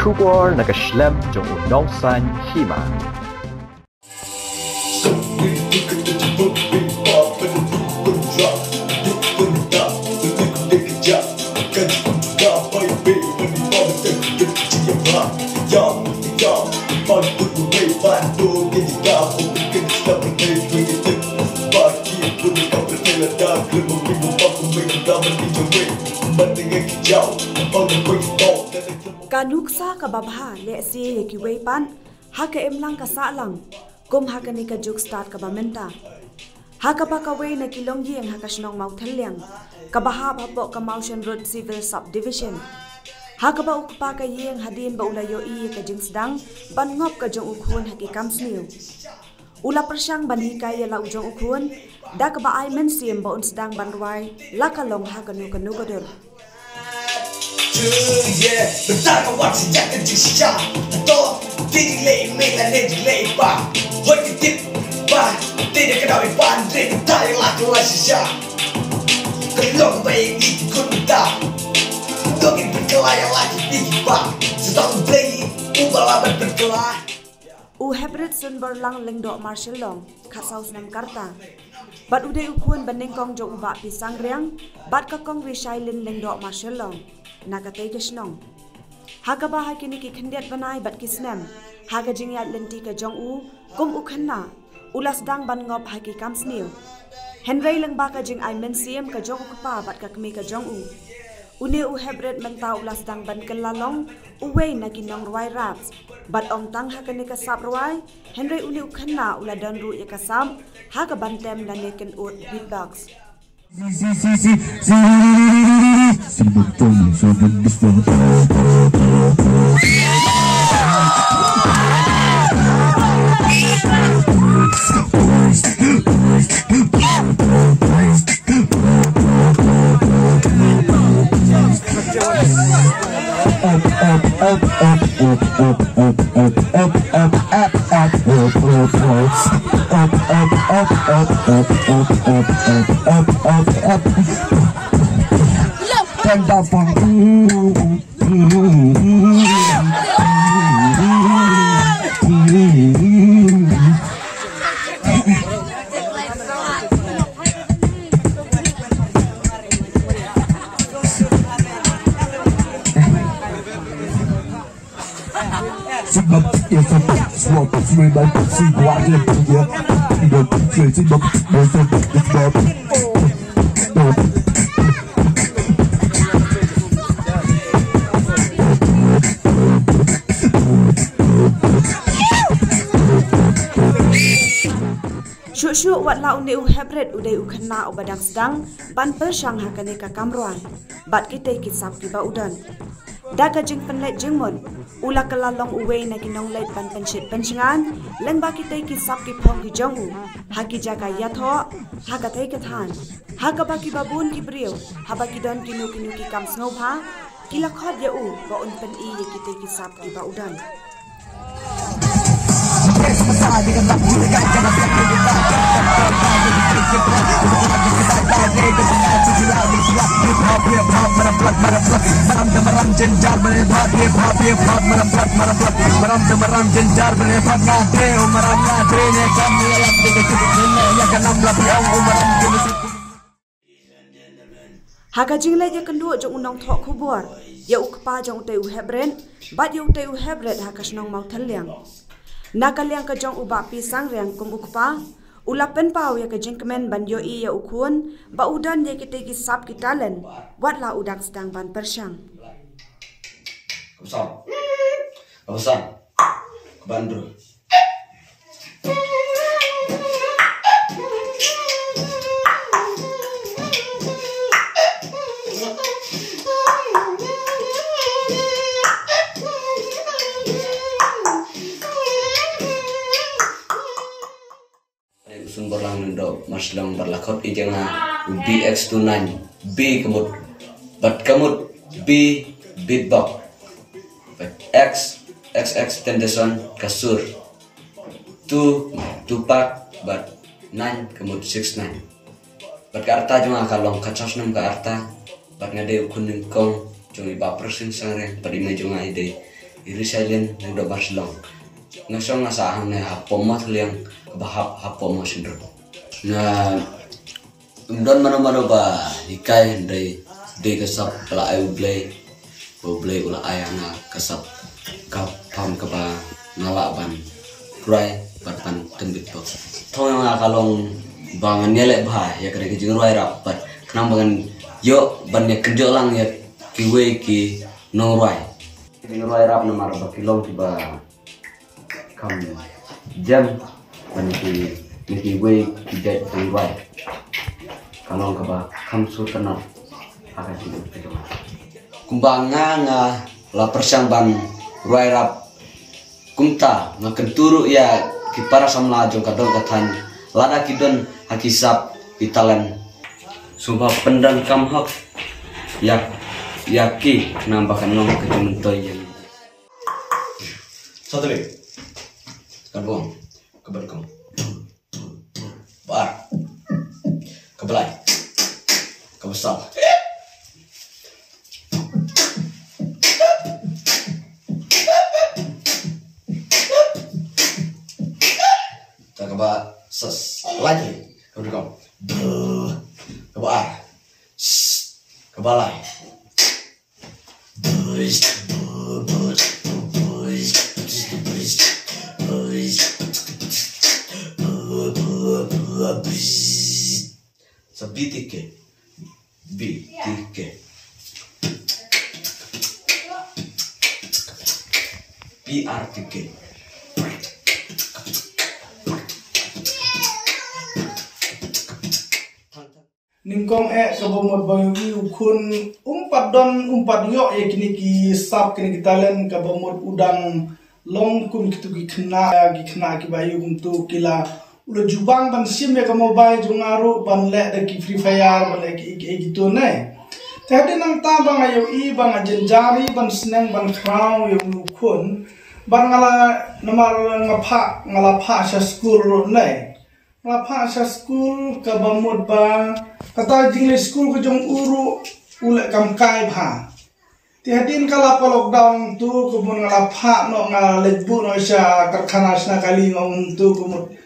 kubor nakaslem jong unongsan hima. Kanuksa ka babha le si ye ki weipan ha ka emlang ka salang kum ha ka ni ka juk start ka bamenta ha ka ba ka wei na kilong yeng ha ka snong mau thaliang ka baha ba po ka mountain road civil subdivision ha ka ba ukpa ka yeng hadin ba ulayo I ka jingsdang ban ngop ka jong ukhun ha ki kamsniu ula persang ban hi ka ya la ujong ukhun da ka ba ai men siem ba unsdang ban ruai la ka long ha ka nu ka dur yeah, bentar kau buat sejak kecil sejak atau delay main dan delay ba, hoi tip ba, tidak kena pandai bentar yang laku sejak kalau baik ikut bentar, dongin berkelah yang lagi bikin ba, sedang play ubah laban berkelah. Hebret sun berlang lengdok marshal long kat saus nam karta. Bat uday ukun banding kong jo uba pisang riang, bat ka kong rishailin lengdok marshal long. Nakatay kasnong. Haga bahay kini ki kendiat banay bat kisnem. Haga jingyat lenti ka jong u, kum ukhanna. Ulas dang ban ngop hai ki kamsniu. Henry lang baka jing ay mensiem ka jong ukpa bat ka kami ka jong u. Une hebret menta ulas dang ban kelalong, uway na kinong ruay raps. Bat ong tang haga ni kasap ruay, Henry une ukhanna ula dan ru ya kasam, haga bantem dan neken ut beatbox. Syuk wat la unde hebret uday ukhanna obadang sedang ban persang hakane ka kamruan bat kita kisap ki ba udan daga jing penlet jingmon ula kelalong uwe na kinong let ban pensit pensingan leng ba kita kisap ki phong ki jongu haki jaga yatho haga tay kathan haga ba ki babun ki brio haba ki don kinu ki kam snobha kila khot ya u ba un pen I ye kita kisap ki ba udan Haga jingle ya kendua jong unong thok kubor ya ukpa jong te hebren bat ya te hebret hakasnong mau thaliang nakaliang ka jong uba pisang riang kum ukpa ulapen pau ya ka jingkemen ban yo I ya ukun ba udan ya kita gisap kitalen wat la udang sedang ban persang Kawasan Bandung sumber lang ndo maslang berlakot ijanga BX29 B kemut bat kemut B beatbox X XX tendeson kasur 2 tupak bat 9 kemut 69 bat ka arta jong akalong kacos nam ka arta bat ngade kuning kong jong iba persen sare padi me jong ide irisailin lengdok Marsilong ngasong ngasahang na hapomot liang bahap hapomo sindro na umdon mano ba hikai day kasap pala ay ublay ula ayang kasap kapam kaba nalaban pray barpan tembit po thong nga kalong bangan nyelek bah ya kare kijing ruai rapat kenang bangan yo bannya kerja lang ya kiwe ki no ruai kijing ruai rap na mar bakilong tiba kam jam ban ki we ki det ruai kalong kaba kam sur kenal akan hidup ke kumbanga nga la persang ruai rap kumta nga kenturu ya ki para samla jong kadong katan lada kidon hakisap italan sumpah pendang kamhak yaki nambakan ngomong kejumentoy yang satu lagi karbon keberkong bar kebelai kebesar keba ses lagi keberkong kebar kebalai sabitike PRTK ningkong kabomot bayu ukun umpat yo kini ki sap kini kitalen kabomot udang long kun kitu ki kena ki bayu untuk kila udah jubang ban sim ya mobile jungaru ban le da ki free fire ban le ki gitu ne tadi nang ta bang ayo I bang ajen jari ban seneng ban crown yo ukun ban ngala namar ngapa sa school ne ngapa sa school kabomot ba kata English school ke jong uru ulek kam kai bha ti hadin kala pa lockdown tu kumun ngala pha no ngalebu no sya karkhana sna kali ngom tu kumut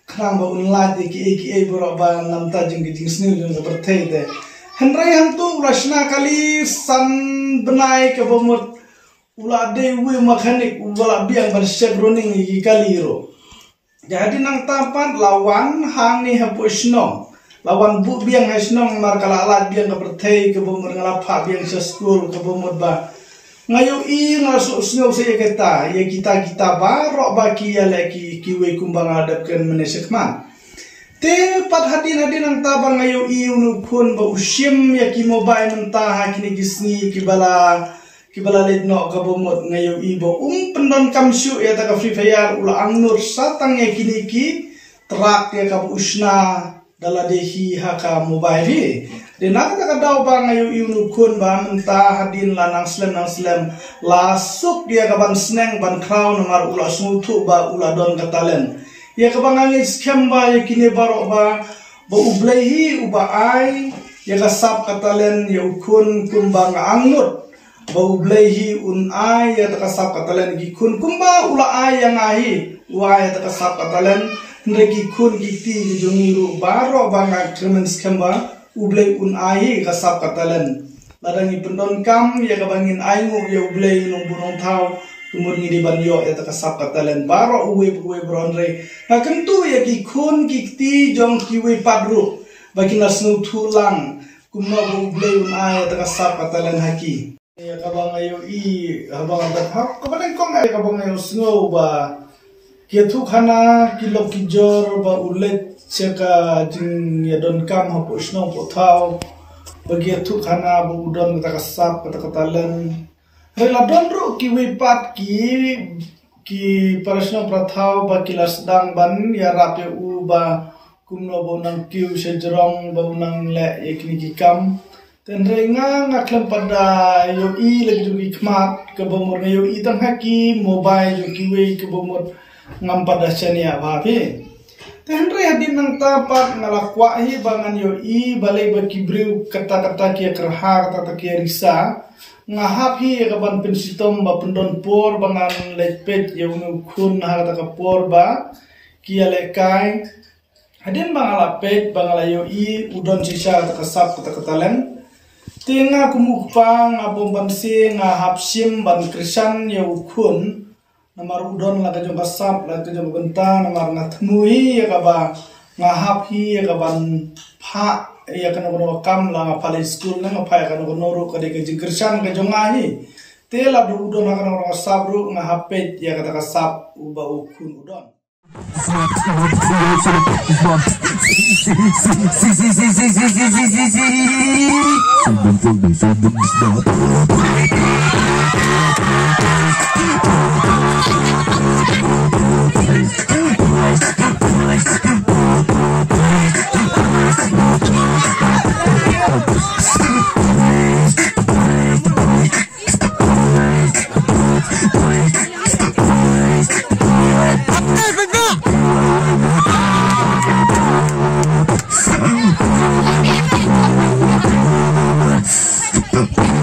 khrang ba unla di ki bro ba namta jing jing snil jong berthei de hendrai han tu rasna kali san benai ke bomut ula de wi mechanic ula biang bar chevroning ki kali ro jadi nang tampan lawan hang ni hapusno lawan bu biang hasnong mar kala alat biang kepertei ke bomur ngelapa biang sa school ke bomur ba ngayo I ngaso snow saya kata ya kita barok baki ya leki kiwe kumbang adapkan menesekman te pat hadin ang tabang ngayo I unukun ba usim ya ki mobile mentah kini gisni kibala ledno ke bomur ngayo I ba pendon kamsyu ya ta free fire ula angnur satang ya kini ki terak ya ka usna dala dehi haka mobile de nak tak daw ba ngayo iunukun ba mentah hadin lanang slam lasuk dia kaban sneng ban crown mar ula smutu ba ula don katalen ya kabang scam ba ya kini barok ba ublehi uba ai ya kasap katalen ya ukun kumbang angnut ba ublehi un ai ya takasap katalen gikun kumba ula ai yang ai wa ya takasap katalen ndeki kun giti jongiru baro banga tremen skamba ublei un ai kasap katalan ladangi pendon kam ya kabangin aingu ya ublei nung bunong tau kumur ngidi banyo ya kasap katalan baro uwe bronre hakentu ya ki kun giti jong kiwe padru bagi nasnu tulang kumma ublei un ai ya kasap katalan haki ya kabang ayo I habang hak kabanen kong ay kabang ayo snow ba Kiatu khana kilo kijor ba ulet seka jing ya don kam hapus no potau bagiatu khana bu don kata kasap kata katalan hela don ro kiwi pat ki parasno prathau ba kilas dang ban ya rape u ba kumno bonang kiu sejrong ba unang le yakni kikam ten renga ngaklem pada yo I lagi du hikmat ke bomor yo I tang haki mobile yo kiwi ke bomor ngam pada chania bapi Tenre hadin nang tapat ngalakwa hi bangan yo I balai bakibriu kata-kata kia kerha kata kia risa ngahap hi kaban pensitom ba pendon por bangan lepet yo ngukun kata kapor ba kia lekai hadin bangalapet bangalayo I udon sisa kata kasap kata katalen tinga kumukpang abom bansi ngahap sim ban krisan yo ukun namar udon la kajong kasap la kajong benta namar ngatmui ya kaba ngahap hi ya kaban pa ya kana kono kam la ngapale school na ngapa kana kono ru kade ke jingkersan kajong ngahi te la du udon la kana kono kasap ru ngahapet ya kata kasap uba ukun udon. Okay.